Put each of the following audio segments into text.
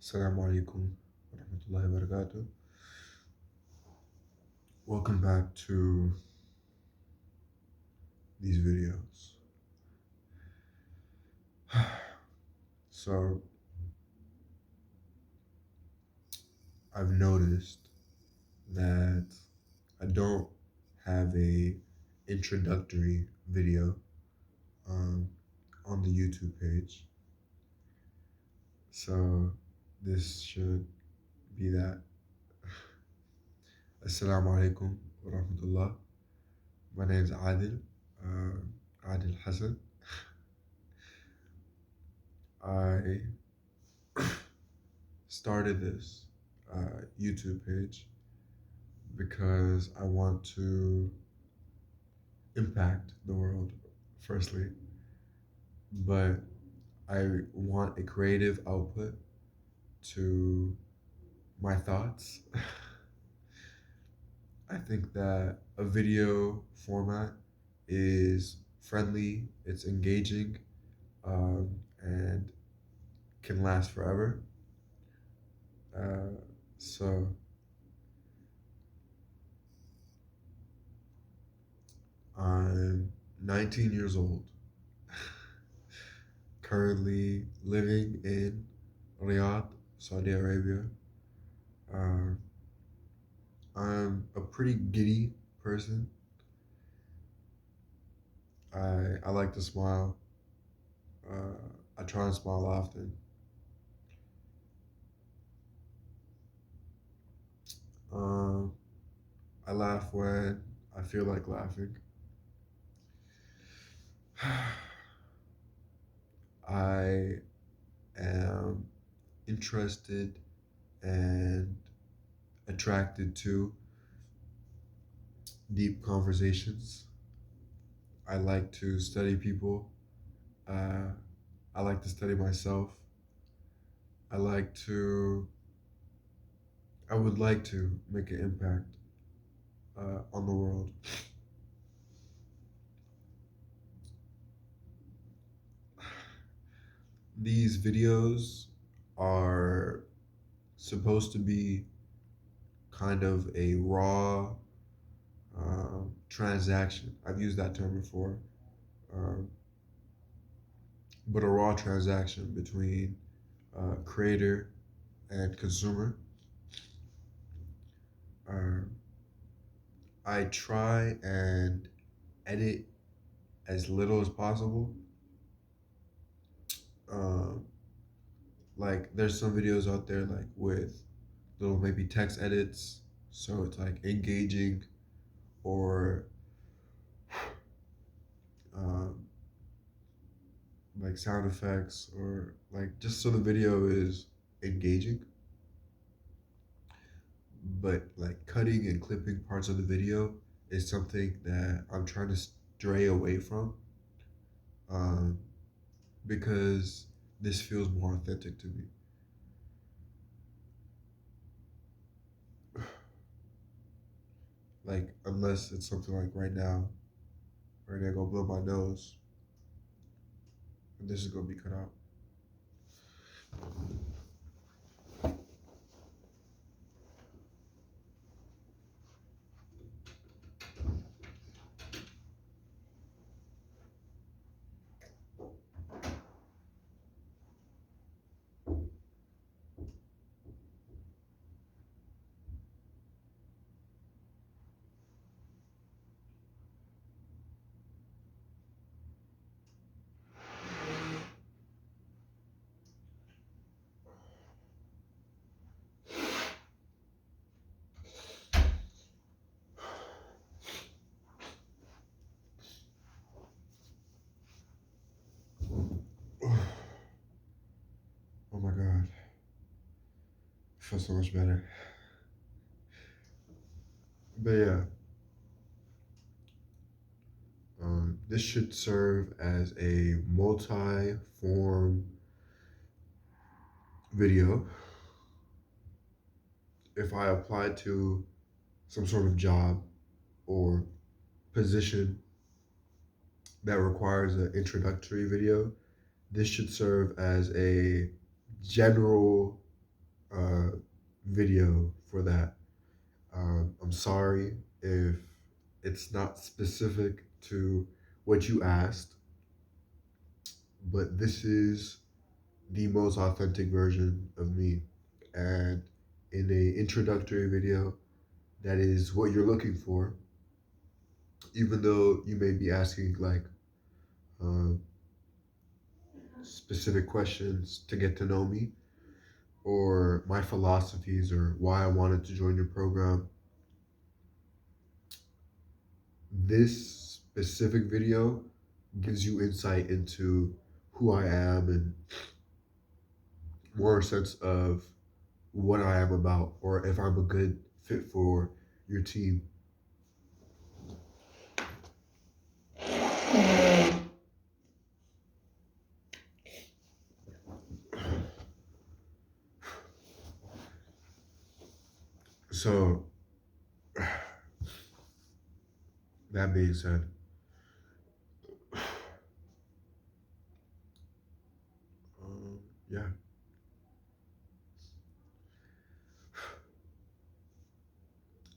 Assalamu alaikum wa rahmatullahi wa barakatuh. Welcome back to these videos. So, I've noticed that I don't have a introductory video um, on the YouTube page. So, this should be that. Assalamu alaikum wa rahmatullah. My name is Adil, Adil Hassan. I started this YouTube page because I want to impact the world, firstly, but I want a creative output to my thoughts. I think that a video format is friendly, it's engaging, and can last forever. Uh, so I'm 19 years old, currently living in Riyadh, Saudi Arabia. Uh, I'm a pretty giddy person. I like to smile. I try and smile often. Um, I laugh when I feel like laughing. I am interested and attracted to deep conversations. I like to study people. Uh, I like to study myself. I like to, I would like to make an impact on the world. These videos are supposed to be kind of a raw transaction. I've used that term before, um, but a raw transaction between creator and consumer. Um, I try and edit as little as possible. Um, like there's some videos out there like with little maybe text edits, so it's like engaging or um, like sound effects or like just so the video is engaging. But like cutting and clipping parts of the video is something that I'm trying to stray away from um, because this feels more authentic to me. Like unless it's something like right now where they're gonna blow my nose and this is gonna be cut out. Oh my god, I feel so much better. But yeah, this should serve as a multi-form video. If I apply to some sort of job or position that requires an introductory video, this should serve as a general uh, video for that. I'm sorry if it's not specific to what you asked, but this is the most authentic version of me. And in a introductory video, that is what you're looking for, even though you may be asking like uh, specific questions to get to know me or my philosophies or why I wanted to join your program. This specific video gives you insight into who I am and more sense of what I am about or if I'm a good fit for your team. So, that being said, yeah,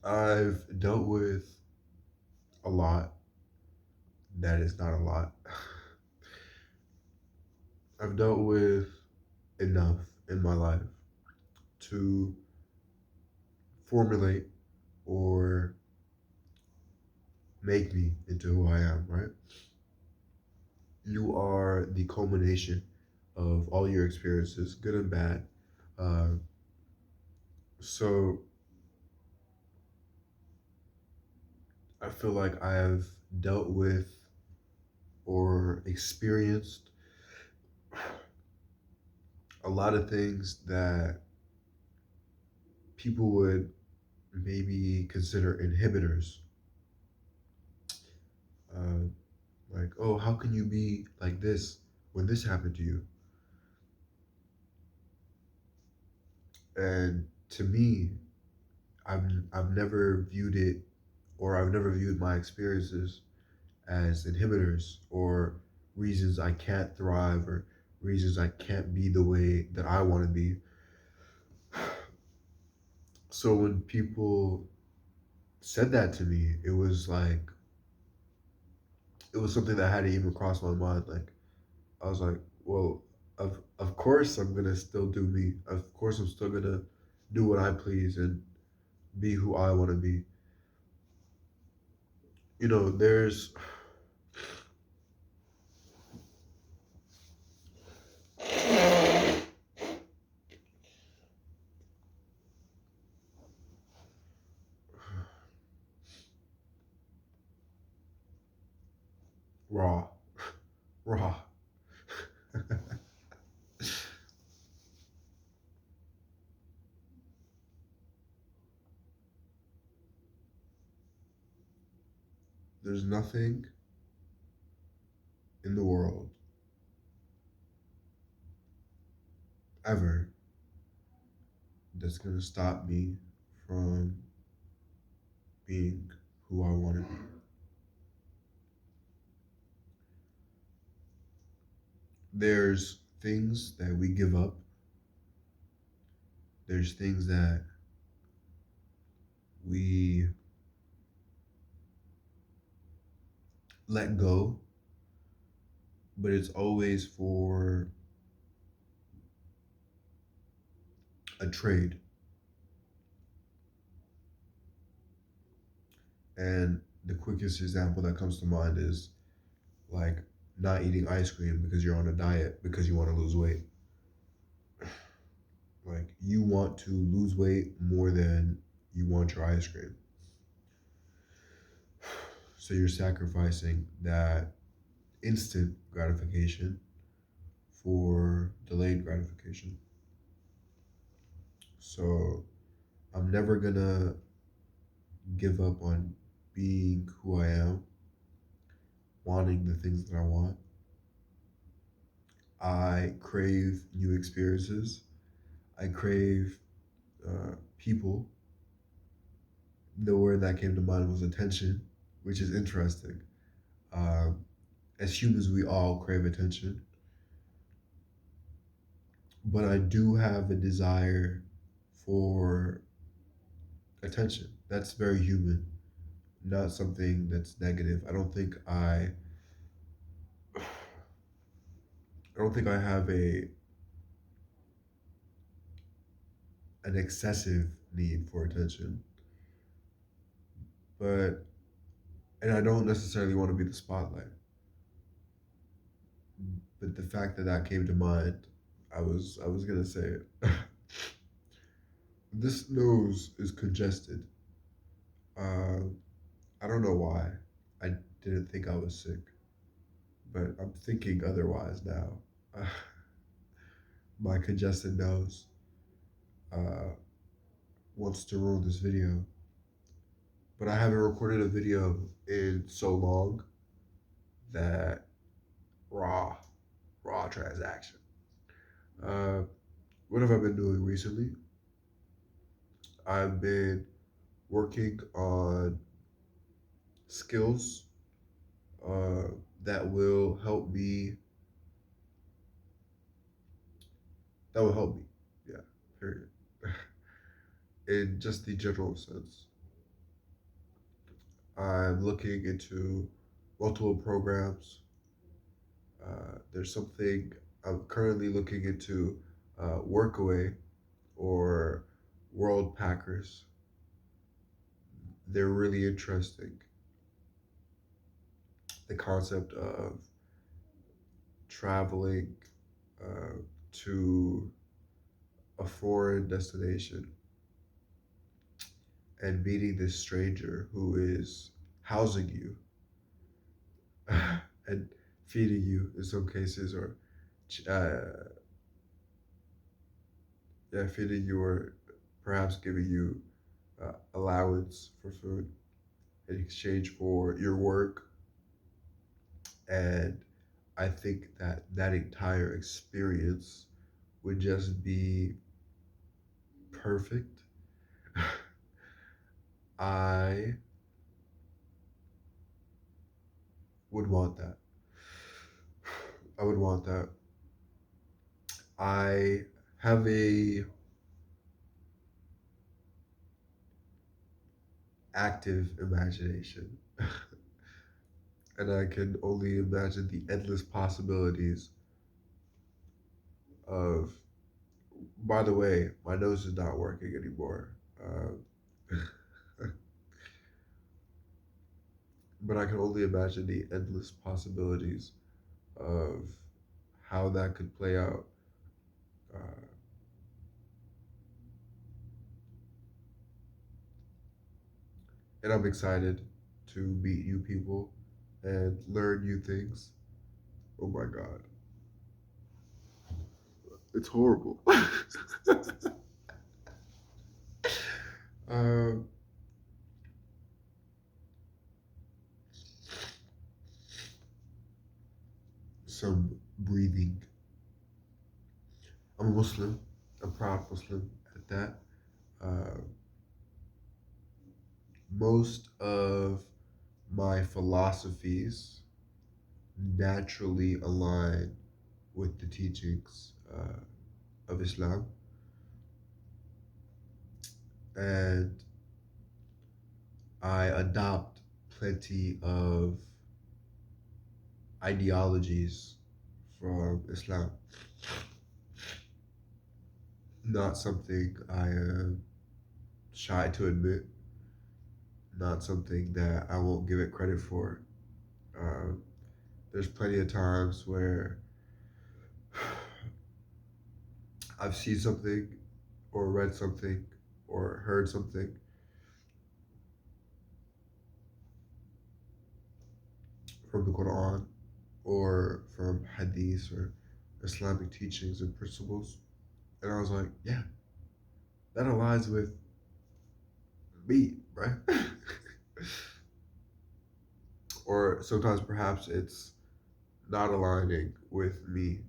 I've dealt with a lot that is not a lot. I've dealt with enough in my life to formulate or make me into who I am, right? You are the culmination of all your experiences, good and bad. Uh, so I feel like I have dealt with or experienced a lot of things that people would maybe consider inhibitors. Uh, like, oh, how can you be like this when this happened to you? And to me, I've never viewed it or I've never viewed my experiences as inhibitors or reasons I can't thrive or reasons I can't be the way that I want to be. So when people said that to me, it was like it was something that hadn't even crossed my mind. Like I was like, well, of course I'm gonna still do me. Of course I'm still gonna do what I please and be who I want to be. There's raw, raw. There's nothing in the world ever that's gonna stop me from being who I want to be. There's things that we give up. There's things that we let go, but it's always for a trade. And the quickest example that comes to mind is like not eating ice cream because you're on a diet because you want to lose weight. Like you want to lose weight more than you want your ice cream. So you're sacrificing that instant gratification for delayed gratification. So I'm never gonna give up on being who I am, wanting the things that I want. I crave new experiences. I crave people. The word that came to mind was attention, which is interesting. Um, as humans, we all crave attention, but I do have a desire. for attention. That's very human, not something that's negative. I don't think I have a an excessive need for attention, but and I don't necessarily want to be the spotlight. But the fact that that came to mind, I was gonna say it. This nose is congested. Uh, I don't know why. I didn't think I was sick, but I'm thinking otherwise now. Uh, my congested nose uh, wants to ruin this video, but I haven't recorded a video in so long that raw, raw transaction. Uh, what have I been doing recently? I've been working on skills uh, that will help me. That will help me. Yeah. Period. In just the general sense, I'm looking into multiple programs. There's something I'm currently looking into, Workaway or World Packers. They're really interesting. The concept of traveling uh, to a foreign destination and meeting this stranger who is housing you and feeding you in some cases, or uh, yeah, feeding you, or perhaps giving you allowance for food in exchange for your work. And I think that that entire experience would just be perfect. I would want that. I would want that. I have a active imagination, and I can only imagine the endless possibilities of. By the way, my nose is not working anymore. But I can only imagine the endless possibilities of how that could play out. Uh, and I'm excited to meet new people and learn new things. Oh my God. It's horrible. um, some breathing. I'm a Muslim, a proud Muslim at that. Uh, most of my philosophies naturally align with the teachings of Islam, and I adopt plenty of ideologies from Islam. Not something I am shy to admit, not something that I won't give it credit for. Um, there's plenty of times where I've seen something or read something or heard something from the Quran or from Hadith or Islamic teachings and principles. And I was like, yeah, that aligns with me, right? Or sometimes perhaps it's not aligning with me,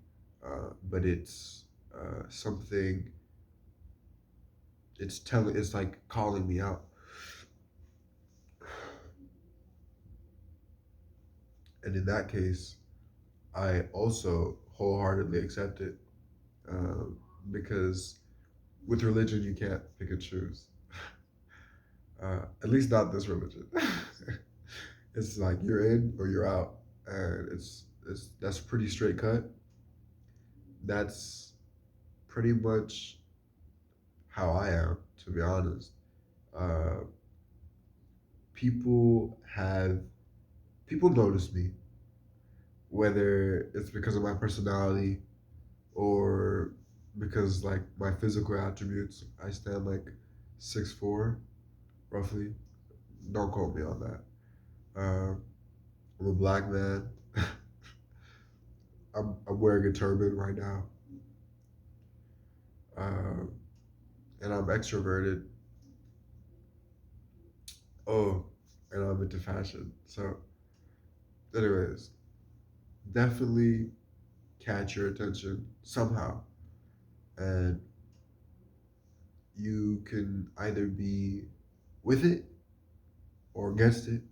but it's something, it's like calling me out. And in that case, I also wholeheartedly accept it, because with religion, you can't pick and choose. At least not this religion. It's like you're in or you're out, and it's that's pretty straight cut. That's pretty much how I am, to be honest. Uh, people have people notice me, whether it's because of my personality or because like my physical attributes. I stand like 6'4", roughly. Don't quote me on that. I'm a black man. I'm wearing a turban right now, uh, and I'm extroverted. Oh, and I'm into fashion. So, anyways, definitely catch your attention somehow, and you can either be with it or against it.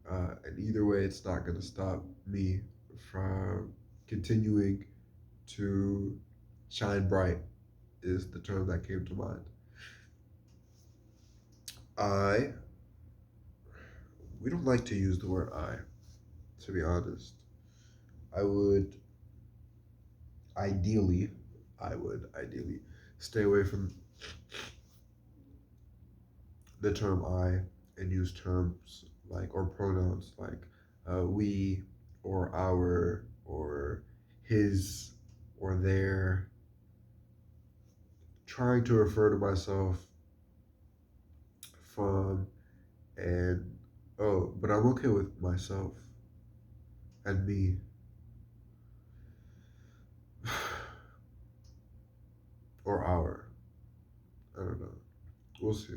And either way, it's not going to stop me from continuing to shine bright, is the term that came to mind. I, we don't like to use the word I, to be honest. I would ideally, I would ideally stay away from the term I and use terms like, or pronouns like we or our or his or their, trying to refer to myself from and oh, but I'm okay with myself and me. Or our. I don't know. We'll see.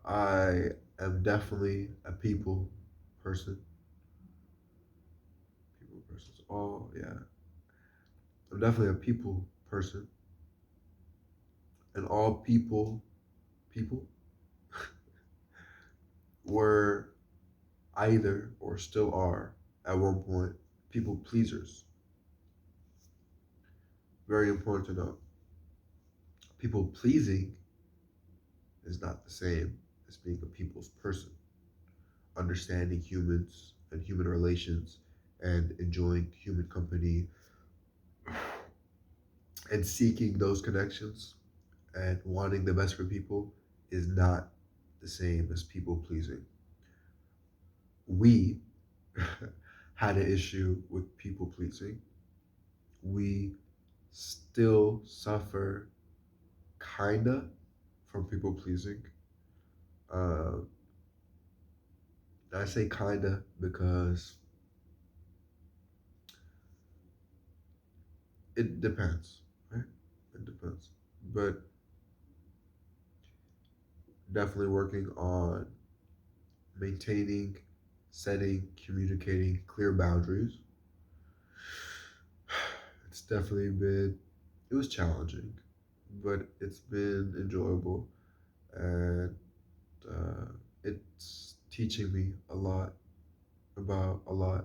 I am definitely a people person. People person. Oh yeah. I'm definitely a people person. And all people were either or still are at one point people pleasers. Very important to know. People pleasing is not the same as being a people's person. Understanding humans and human relations and enjoying human company and seeking those connections and wanting the best for people is not the same as people pleasing. We had an issue with people pleasing. We still suffer kinda from people pleasing. Uh, I say kinda because it depends, right? It depends. But definitely working on maintaining, setting, communicating clear boundaries. It's definitely been, it was challenging, but it's been enjoyable and it's teaching me a lot about a lot.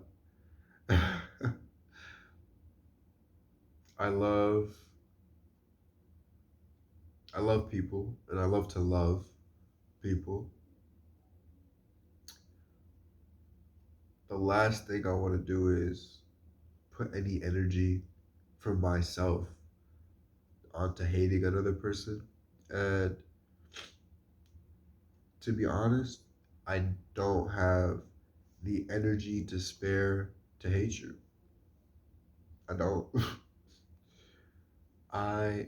I love I love people and I love to love people. The last thing I want to do is put any energy from myself onto hating another person. And to be honest, I don't have the energy to spare to hate you. I don't. I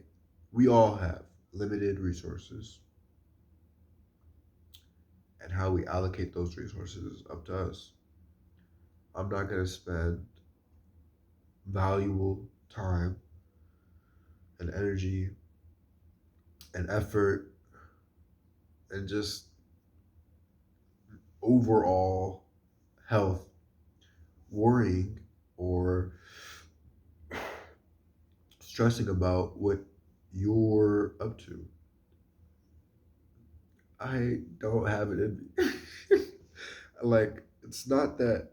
we all have limited resources and how we allocate those resources is up to us. I'm not going to spend valuable time and energy and effort and just overall health worrying or stressing about what you're up to. I don't have it in me. Like it's not that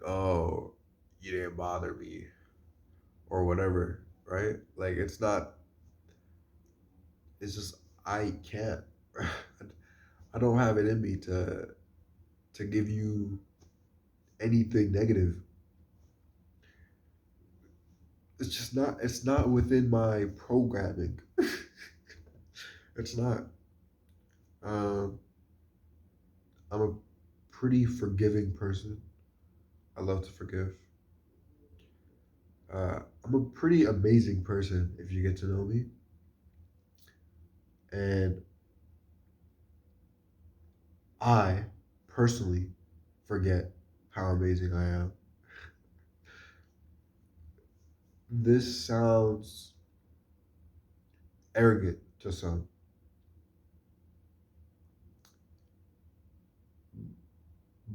like, oh, you didn't bother me or whatever, right? Like it's not. It's just I can't. I don't have it in me to give you anything negative. It's just not. It's not within my programming. It's not. Um, I'm a pretty forgiving person. I love to forgive. I'm a pretty amazing person if you get to know me, and I personally forget how amazing I am. This sounds arrogant to some,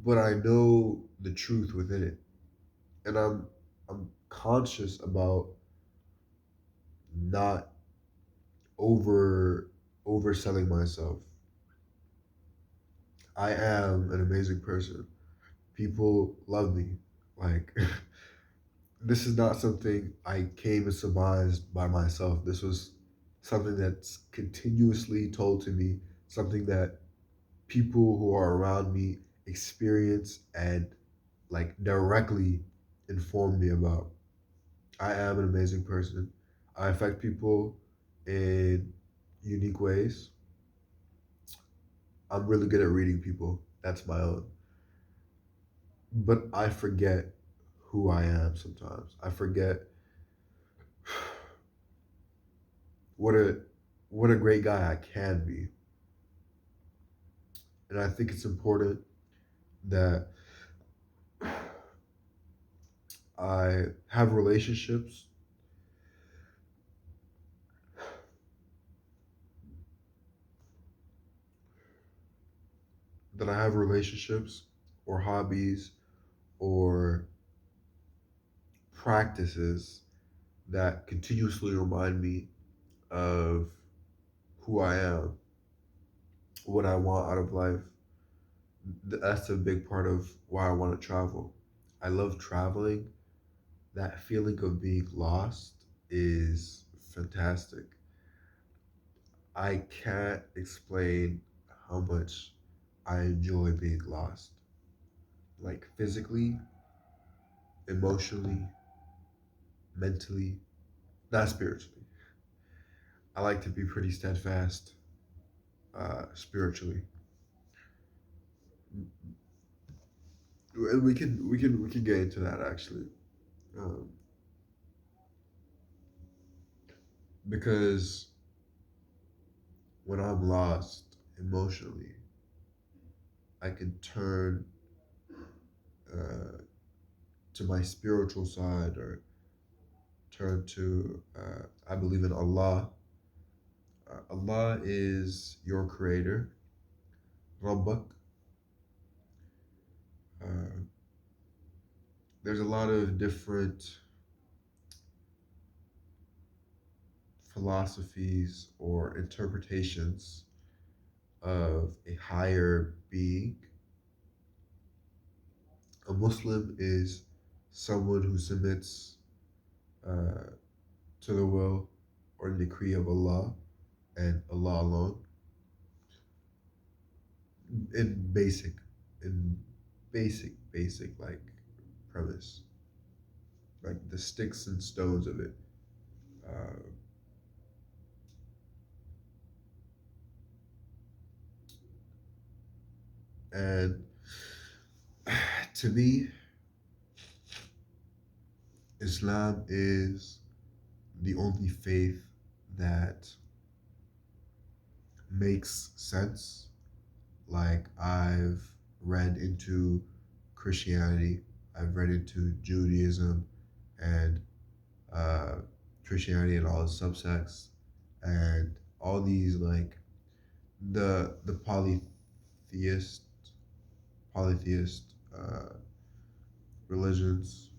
but I know the truth within it, and I'm conscious about not over overselling myself. I am an amazing person. People love me. Like this is not something I came and surmised by myself. This was something that's continuously told to me, something that people who are around me experience and like directly inform me about. I am an amazing person. I affect people in unique ways. I'm really good at reading people. That's my own. But I forget who I am sometimes. I forget what a what a great guy I can be. And I think it's important that I have relationships that I have relationships or hobbies or practices that continuously remind me of who I am, what I want out of life. That's a big part of why I want to travel. I love traveling. That feeling of being lost is fantastic. I can't explain how much I enjoy being lost. Like physically, emotionally, mentally, not spiritually. I like to be pretty steadfast spiritually. And we can get into that actually. Um, because when I'm lost emotionally, I can turn uh, to my spiritual side or turn to, I believe in Allah. Allah is your creator, Rabbak. Uh, there's a lot of different philosophies or interpretations of a higher being. A Muslim is someone who submits uh, to the will or decree of Allah and Allah alone. In basic, in basic like premise, like the sticks and stones of it. Uh, and to me, Islam is the only faith that makes sense. Like I've read into Christianity, I've read into Judaism and uh, Christianity and all its subsects, and all these like the polytheist polytheist religions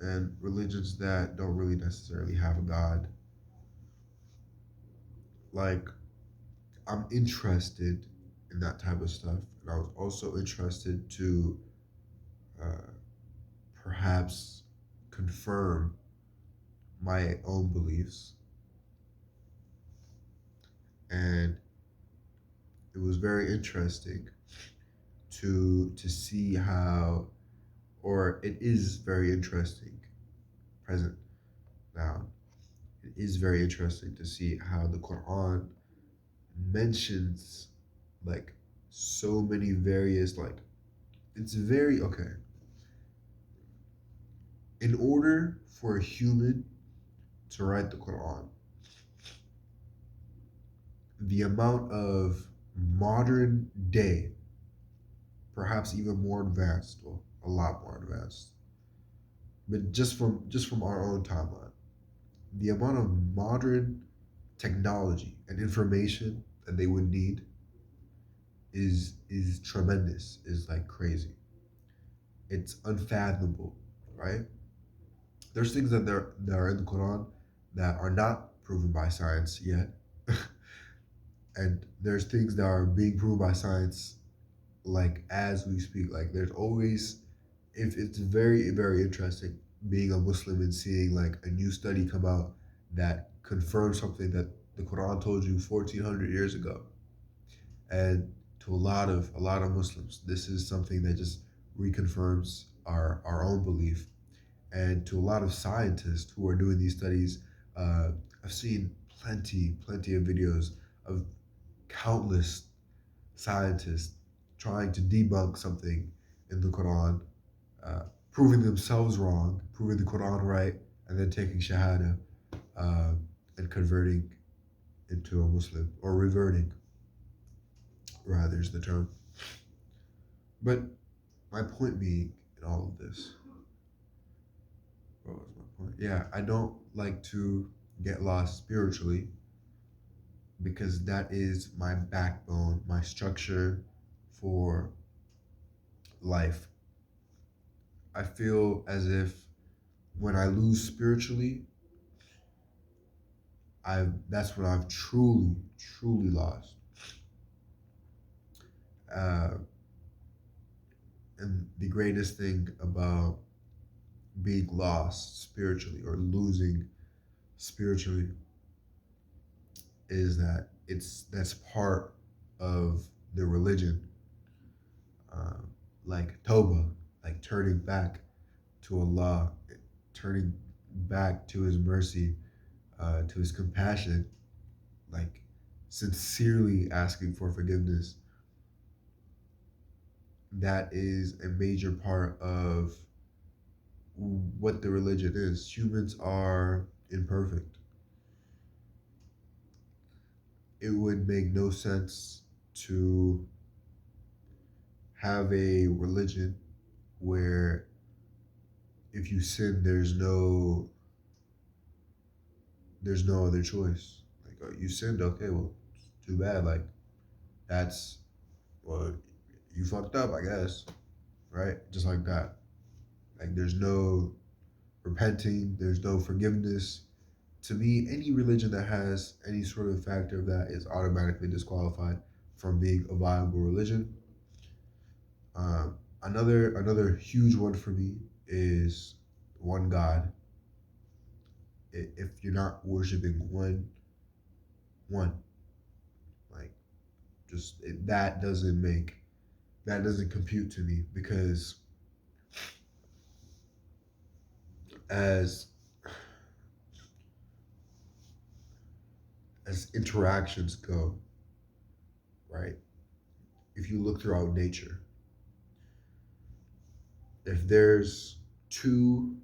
and religions that don't really necessarily have a god. Like I'm interested in that type of stuff, and I was also interested to perhaps confirm my own beliefs. And it was very interesting to see how, or it is very interesting, present now, it is very interesting to see how the Quran mentions like so many various, like, it's very okay. In order for a human to write the Quran, the amount of modern day, perhaps even more advanced, well, a lot more advanced, but just from our own timeline, the amount of modern technology and information that they would need is tremendous, is like crazy. It's unfathomable, right? There's things that are in the Quran that are not proven by science yet, and there's things that are being proven by science like as we speak. Like there's always, if it's very interesting being a Muslim and seeing like a new study come out that confirms something that the Quran told you 1400 years ago. And to a lot of Muslims, this is something that just reconfirms our own belief. And to a lot of scientists who are doing these studies, uh, I've seen plenty of videos of countless scientists trying to debunk something in the Quran, uh, proving themselves wrong, proving the Quran right, and then taking Shahada, uh, and converting into a Muslim, or reverting, rather, is the term. But my point being in all of this, what was my point? Yeah, I don't like to get lost spiritually because that is my backbone, my structure for life. I feel as if when I lose spiritually, I that's when I've truly lost. Uh, and the greatest thing about being lost spiritually or losing spiritually is that that's part of the religion, um, like Toba, like turning back to Allah, turning back to His mercy, to His compassion, like sincerely asking for forgiveness. That is a major part of what the religion is. Humans are imperfect. It would make no sense to have a religion where if you sin, there's no other choice. Like, oh, you sinned, okay, well, too bad. Like that's, well, you fucked up, I guess, right? Just like that. Like there's no repenting, there's no forgiveness. To me, any religion that has any sort of factor of that is automatically disqualified from being a viable religion. Another huge one for me is one God. If you're not worshiping one, like that doesn't compute to me, because as interactions go, right? If you look throughout nature, if there's two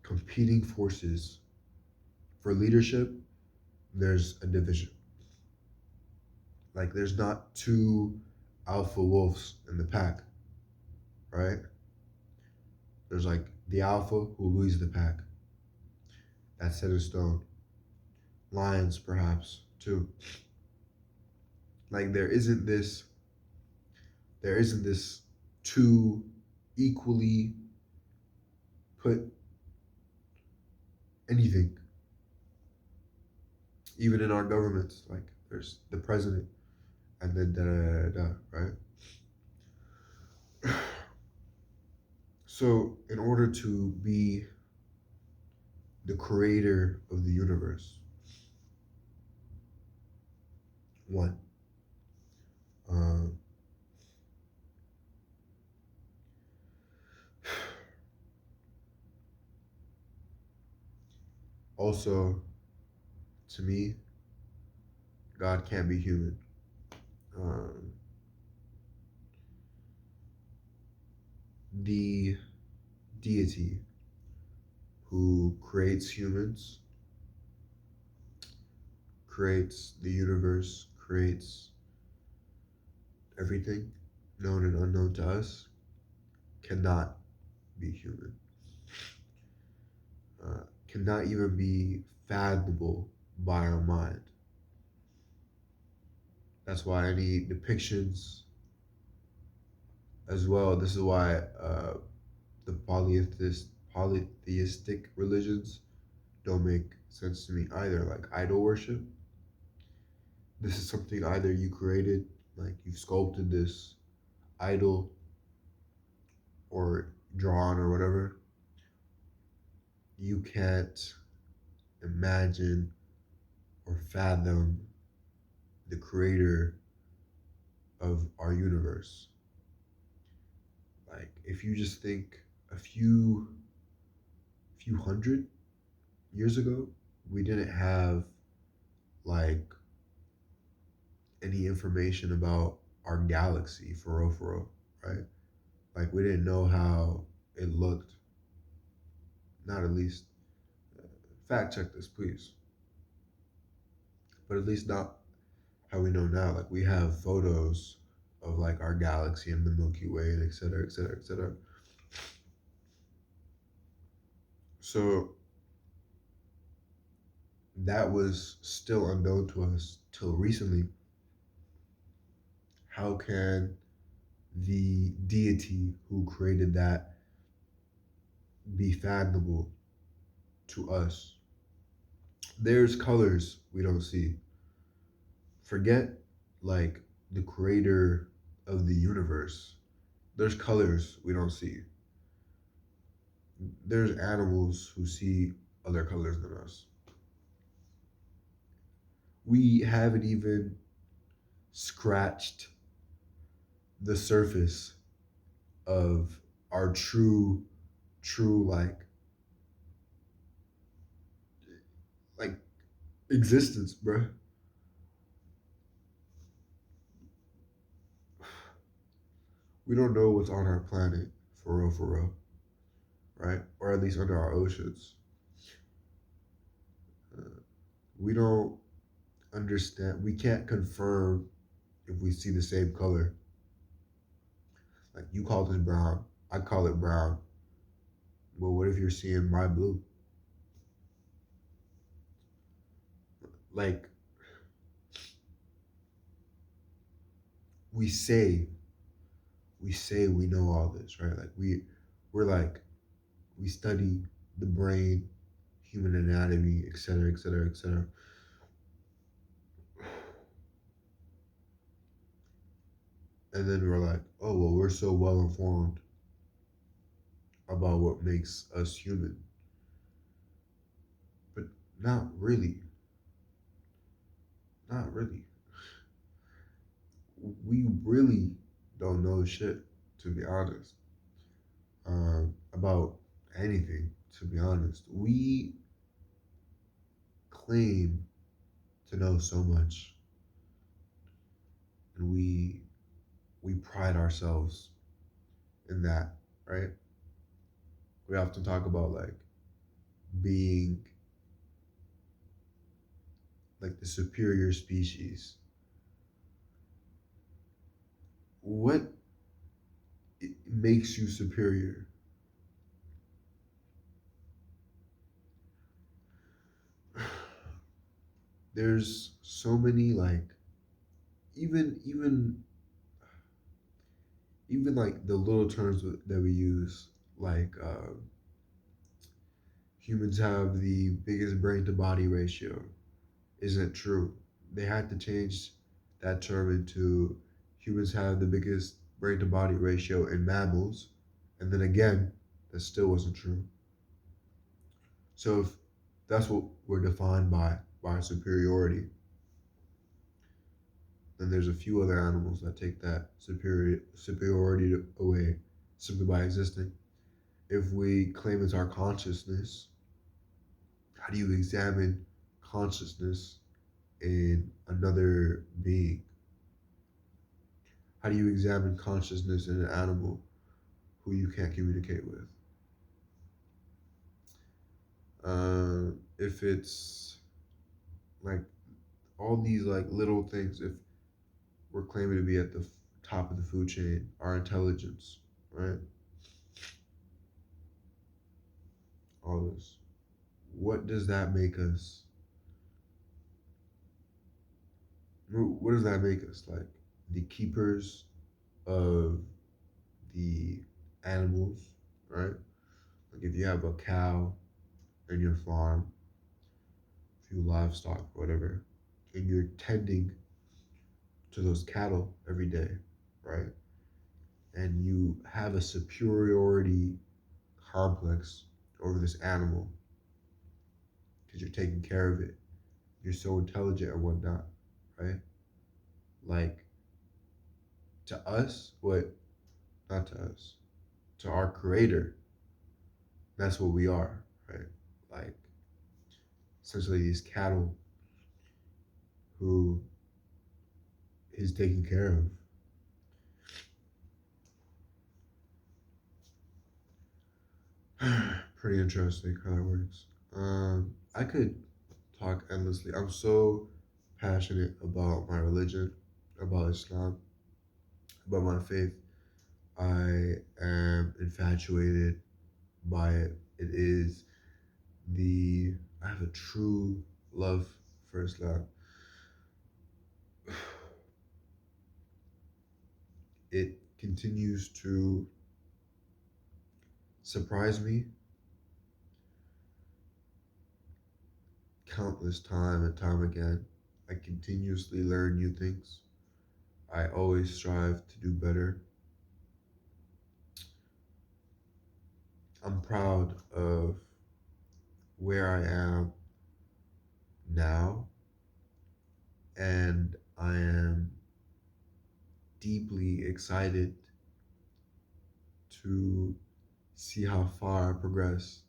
competing forces for leadership, there's a division. Like there's not two alpha wolves in the pack, right? There's like the alpha who leads the pack. That's set in stone. Lions, perhaps, too. Like there isn't this two equally put anything. Even in our governments, like there's the president and then da da da, da, right? So, in order to be the creator of the universe, one, uh, also, to me, God can't be human. Um, the deity who creates humans, creates the universe, creates everything known and unknown to us, cannot be human. Cannot even be fathomable by our mind. That's why any depictions as well. This is why the polytheistic religions don't make sense to me either. Like idol worship, this is something either you created, like you've sculpted this idol or drawn or whatever. You can't imagine or fathom the creator of our universe. Like if you just think a few hundred years ago, we didn't have like any information about our galaxy for real, right? Like we didn't know how it looked. Not at least fact check this, please. But at least not how we know now. Like we have photos of like our galaxy and the Milky Way and et cetera, et cetera, et cetera. So that was still unknown to us till recently. How can the deity who created that be fathomable to us? There's colors we don't see. Forget like the creator of the universe. There's colors we don't see. There's animals who see other colors than us. We haven't even scratched the surface of our true like existence, bruh. We don't know what's on our planet for real, right? Or at least under our oceans. Uh, we don't understand. We can't confirm if we see the same color. Like you call this brown, I call it brown. Well, what if you're seeing my blue? Like we say, we say we know all this, right? Like we're like we study the brain, human anatomy, et cetera, et cetera, et cetera. And then we're like, oh well, we're so well informed about what makes us human, but not really, not really. We really don't know shit, to be honest, about anything. To be honest, we claim to know so much, and we pride ourselves in that, right? We often talk about like being like the superior species. What makes you superior? There's so many like even even even like the little terms that we use, like humans have the biggest brain to body ratio, isn't true. They had to change that term into humans have the biggest brain to body ratio in mammals, and then again. It still wasn't true. So if that's what we're defined by superiority, then there's a few other animals that take that superiority away simply by existing. If we claim it's our consciousness, how do you examine consciousness in another being? How do you examine consciousness in an animal who you can't communicate with? If it's like all these like little things, if we're claiming to be at the top of the food chain, our intelligence, right? All this. What does that make us? What does that make us? Like the keepers of the animals, right? Like if you have a cow in your farm, a few livestock, whatever, and you're tending to those cattle every day, right? And you have a superiority complex over this animal because you're taking care of it. You're so intelligent and whatnot, right? Like to us, what not to us, to our creator, that's what we are, right? Like essentially these cattle who is taken care of. Pretty interesting how that works. I could talk endlessly. I'm so passionate about my religion, about Islam, about my faith. I am infatuated by it. It is I have a true love for Islam. It continues to surprise me countless time and time again. I continuously learn new things. I always strive to do better. I'm proud of where I am now, and I am deeply excited to see how far I progress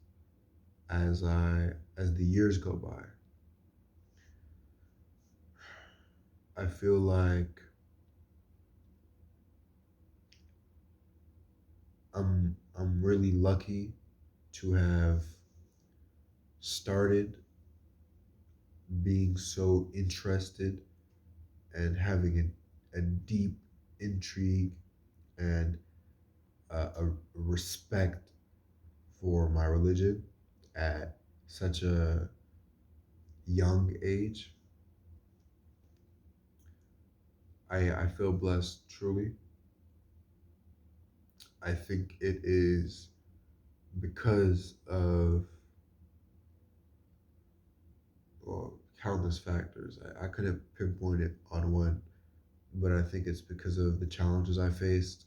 as the years go by. I feel like I'm really lucky to have started being so interested and having a deep intrigue and a respect for my religion at such a young age. I feel blessed truly. I think it is because of, well, countless factors. I couldn't pinpoint it on one, but I think it's because of the challenges I faced,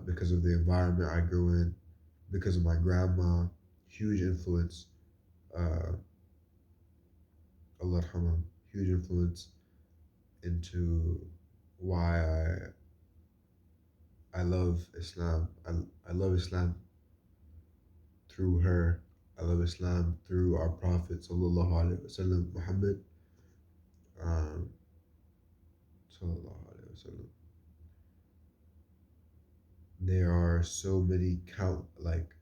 because of the environment I grew in, because of my grandma, huge influence, uh, Allah yarhamha, huge influence into why I love Islam. I love Islam through her. I love Islam through our Prophet Sallallahu Alaihi Wasallam, Muhammad. Um, Sallallahu Alaihi Wasallam. There are so many like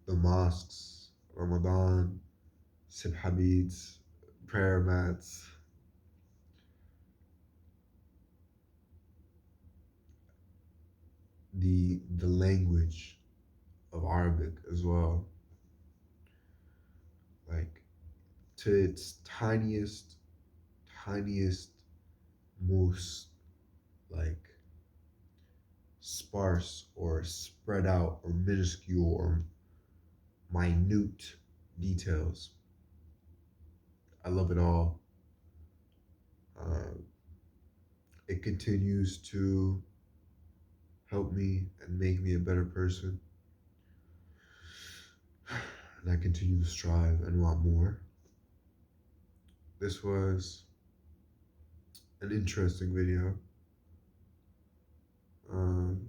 the mosques, Ramadan, Sibhabids, prayer mats, the language of Arabic as well. Like to its tiniest, most like sparse or spread out or minuscule or minute details. I love it all. Um, it continues to help me and make me a better person. and I continue to strive and want more. This was an interesting video. Um,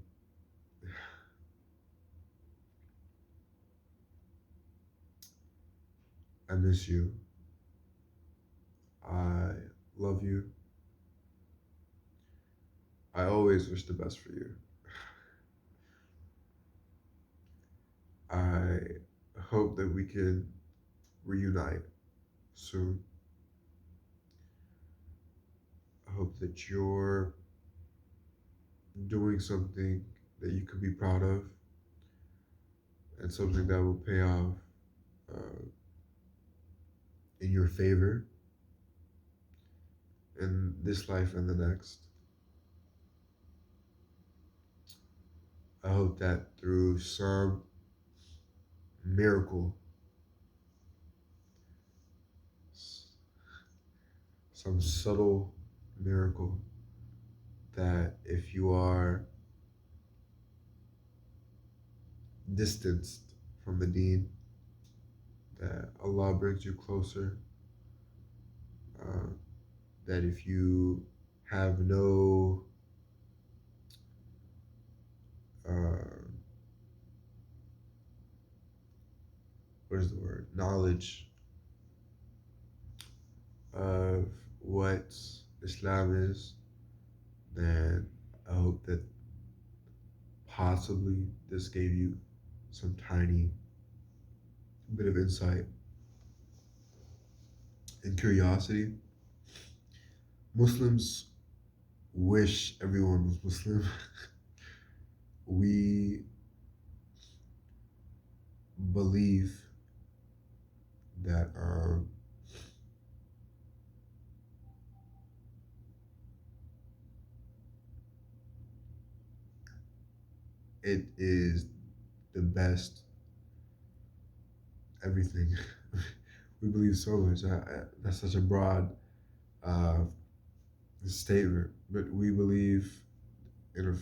I miss you. I love you. I always wish the best for you. I hope that we can reunite soon. I hope that you're doing something that you could be proud of and something that will pay off uh, in your favor in this life and the next. I hope that through some miracle, some subtle miracle, that if you are distanced from the deen, that Allah brings you closer, uh, that if you have no uh, what is the word, knowledge of what Islam is, then I hope that possibly this gave you some tiny bit of insight and curiosity. Muslims wish everyone was Muslim. We believe that it is the best everything. We believe so much. That's such a broad uh, statement, but we believe in a.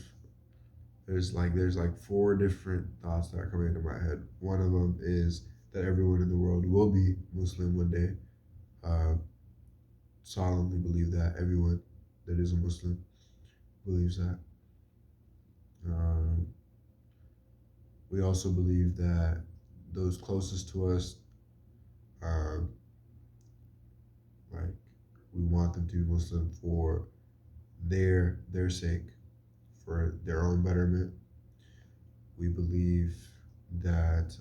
There's like four different thoughts that are coming into my head. One of them is that everyone in the world will be Muslim one day. Uh, Solemnly believe that everyone that is a Muslim believes that. Um, we also believe that those closest to us, um, like we want them to be Muslim for their sake, for their own betterment. We believe that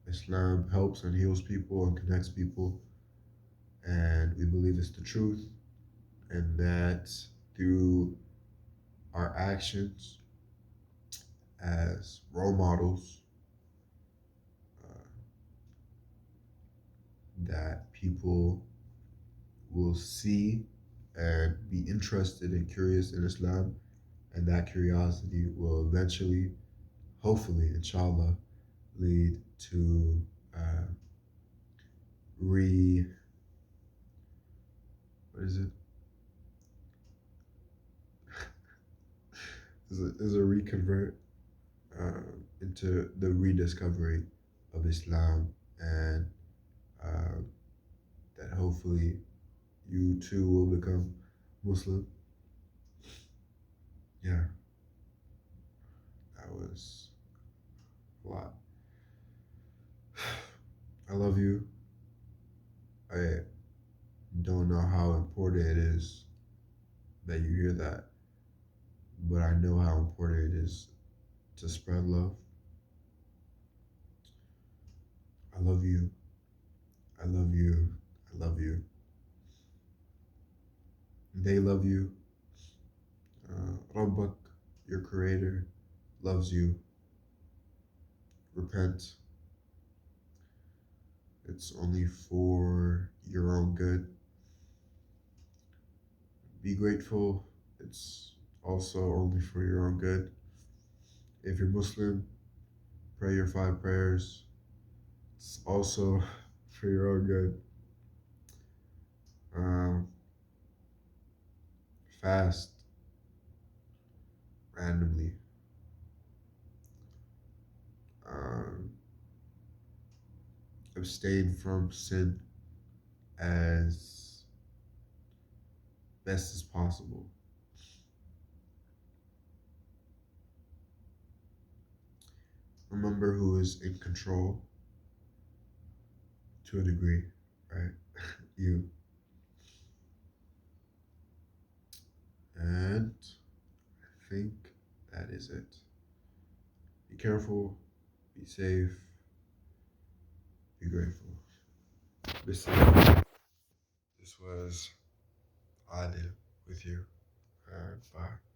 Islam helps and heals people and connects people, and we believe it's the truth, and that through our actions as role models, uh, that people will see and be interested and curious in Islam, and that curiosity will eventually, hopefully, inshallah, lead to uh, re what is it? Is a reconvert into the rediscovery of Islam, and uh, that hopefully you too will become Muslim. Yeah, that was a lot. I love you. I don't know how important it is that you hear that, but I know how important it is to spread love. I love you. I love you. I love you. They love you. Rabbak, your creator, loves you. Repent. It's only for your own good. Be grateful. It's also only for your own good. If you're Muslim, pray your five prayers. It's also for your own good. Um, Fast randomly. Um, Abstain from sin as best as possible. Remember who is in control to a degree, right? You. And I think that is it. Be careful, be safe, be grateful. This was Adil with you. Bye.